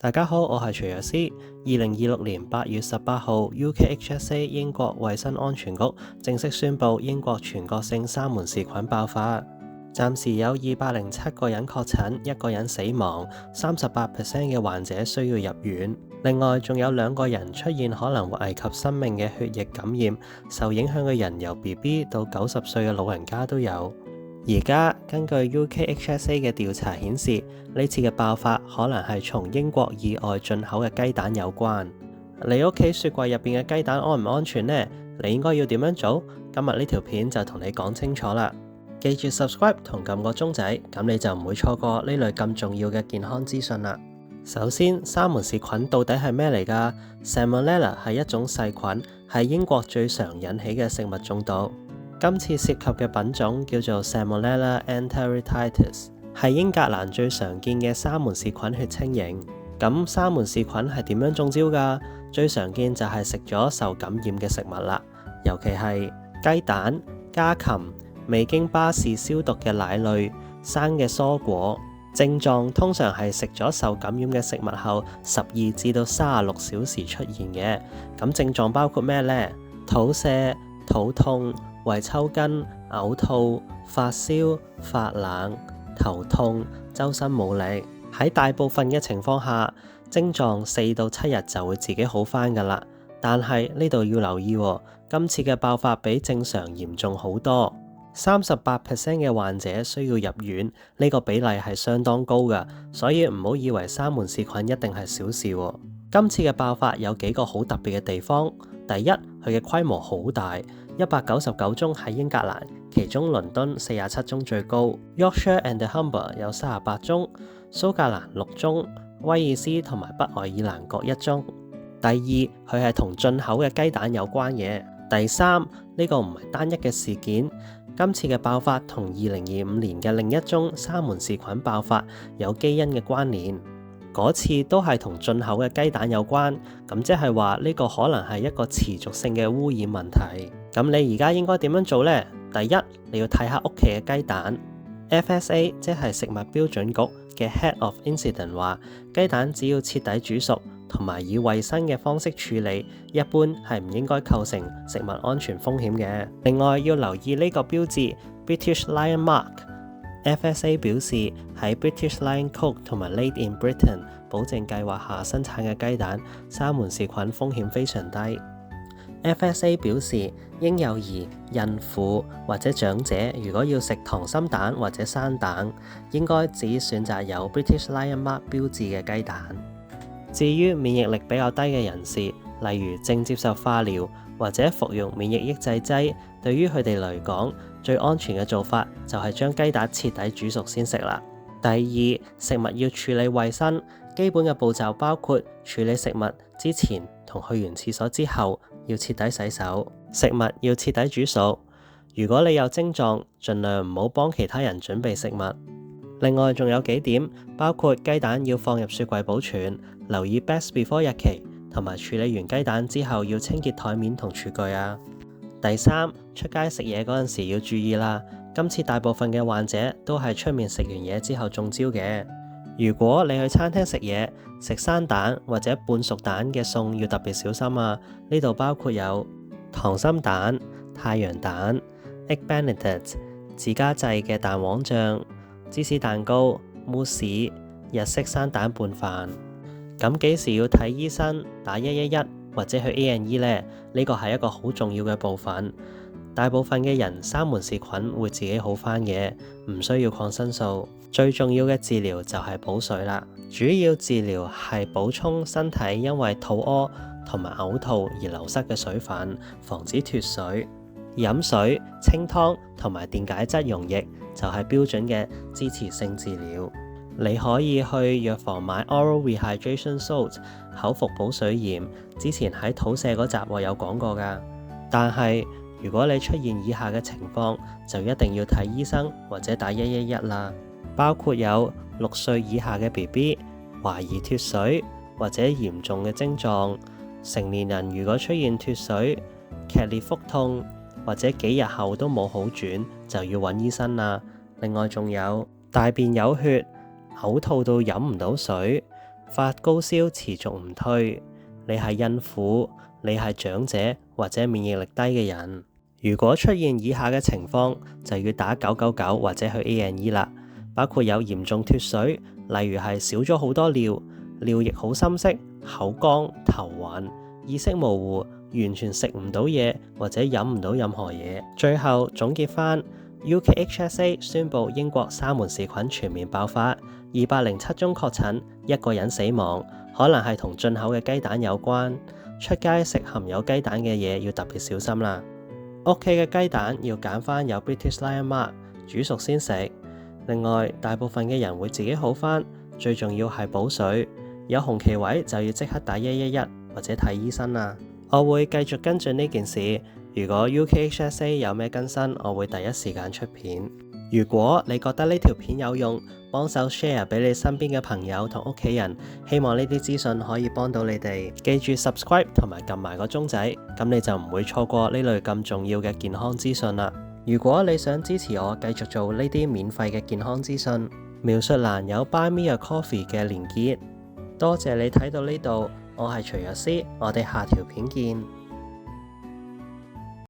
大家好，我係徐藥師。2026年8月18號，UKHSA 英國衛生安全局正式宣布英國全國性沙門氏菌爆發，暫時有207個人確診，1個人死亡，38% 嘅患者需要入院。另外，仲有2個人出現可能危及生命嘅血液感染，受影響嘅人由 BB 到90歲嘅老人家都有。而家根據 UKHSA 嘅調查顯示，呢次嘅爆發可能係從英國以外進口嘅雞蛋有關。你屋企雪櫃入邊嘅雞蛋安唔安全呢？你應該要點樣做？今日呢條片就同你講清楚啦。記住 subscribe 同撳個鐘仔，咁你就唔會錯過呢類咁重要嘅健康資訊啦。首先，沙門氏菌到底係咩嚟㗎？Salmonella 係一種細菌，係英國最常引起嘅食物中毒。今次涉及嘅品種叫做 Salmonella enteritidis， 係英格蘭最常見嘅沙門氏菌血清型。咁沙門氏菌係點樣中招㗎？最常見就係食咗受感染嘅食物啦，尤其係雞蛋、家禽、未經巴氏消毒嘅奶類、生嘅蔬果。症狀通常係食咗受感染嘅食物後12至到36小時出現嘅。咁症狀包括咩呢？肚瀉、肚痛、胃抽筋、嘔吐、發燒、發冷、頭痛、周身冇力。喺大部分嘅情況下，症狀4到7日就會自己好返㗎喇。但係呢度要留意喎，今次嘅爆發比正常嚴重好多。38% 嘅患者需要入院，呢個比例係相當高㗎，所以唔好以為沙門氏菌一定係小事喎。今次嘅爆發有幾個好特別嘅地方。第一，佢嘅規模好大，199宗喺英格蘭，其中倫敦47宗最高 ，Yorkshire and Humber 有38宗，蘇格蘭6宗，威爾斯同埋北愛爾蘭各1宗。第二，佢係同進口嘅雞蛋有關嘅。第三，呢個唔係單一嘅事件，今次嘅爆發同2025年嘅另一宗沙門氏菌爆發有基因嘅關聯。嗰次都係同進口嘅雞蛋有關，咁即係話呢個可能係一個持續性嘅污染問題。咁你而家應該點樣做呢？第一，你要睇下屋企嘅雞蛋。FSA 即係食物標準局嘅 Head of Incident 話，雞蛋只要徹底煮熟同埋以衛生嘅方式處理，一般係唔應該構成食物安全風險嘅。另外要留意呢個標誌 British Lion Mark。FSA 表示喺 British Lion Cook 同埋 Laid in Britain 保證計劃下生產嘅雞蛋，沙門氏菌風險非常低。FSA 表示，嬰幼兒、孕婦或者長者如果要食溏心蛋或者生蛋，應該只選擇有 British Lion Mark 標誌嘅雞蛋。至於免疫力比較低嘅人士，例如正接受化療或者服用免疫抑制劑，對於佢哋嚟講，最安全嘅做法就係將雞蛋徹底煮熟先食啦。第二，食物要處理衛生，基本嘅步驟包括處理食物之前同去完廁所之後要徹底洗手，食物要徹底煮熟。如果你有症狀，盡量唔好幫其他人準備食物。另外仲有幾點，包括雞蛋要放入雪櫃保存，留意 best before 日期，同埋處理完雞蛋之後要清潔台面同廚具啊。第三，出街食嘢嗰陣時要注意啦。今次大部分嘅患者都係出面食完嘢之後中招嘅。如果你去餐廳食嘢，食生蛋或者半熟蛋嘅餸要特別小心啊。呢度包括有溏心蛋、太陽蛋、Egg Benedict、自家製嘅蛋黃醬、芝士蛋糕、慕斯、日式生蛋拌飯。咁幾時要睇醫生、打111或者去 A&E 呢？呢個係一個好重要嘅部分。大部分嘅人沙門氏菌會自己好返嘅，唔需要抗生素。最重要嘅治療就係補水啦。主要治療係補充身體因為肚屙同埋嘔吐而流失嘅水分，防止脫水。飲水、清湯同埋電解質溶液就係標準嘅支持性治療。你可以去藥房買 Oral Rehydration Salt 口服補水鹽，之前喺肚瀉嗰集我有講過㗎。但係如果你出現以下嘅情況，就一定要睇醫生或者打111啦。包括有6歲以下嘅 BB、懷疑脫水或者嚴重嘅症狀，成年人如果出現脫水、劇烈腹痛或者幾日後都冇好轉，就要揾醫生啦。另外仲有大便有血、嘔吐到飲唔到水、發高燒持續唔退，你係孕婦，你係長者或者免疫力低嘅人。如果出現以下嘅情況，就要打999或者去 A&E 啦。包括有嚴重脫水，例如係少咗好多尿，尿液好深色，口乾、頭暈、意識模糊，完全食唔到嘢或者飲唔到任何嘢。最後總結返 ，UKHSA 宣布英國沙門氏菌全面爆發，207宗確診，1個人死亡，可能係同進口嘅雞蛋有關。出街食含有雞蛋嘅嘢要特別小心啦。屋企嘅雞蛋要揀返有 British Lion Mark，煮熟先食。另外，大部分嘅人會自己好返，最重要係補水。有紅旗位就要即刻打111或者睇醫生啦。我會繼續跟進呢件事。如果 UKHSA 有咩更新，我會第一時間出片。如果你覺得呢條片有用，幫手 share 俾你身邊嘅朋友同屋企人，希望呢啲資訊可以幫到你哋。記住 subscribe 同埋撳埋個鐘仔，咁你就唔會錯過呢類咁重要嘅健康資訊啦。如果你想支持我繼續做呢啲免費嘅健康資訊，描述欄有 Buy Me a Coffee 嘅連結。多謝你睇到呢度，我係徐藥師，我哋下條片見。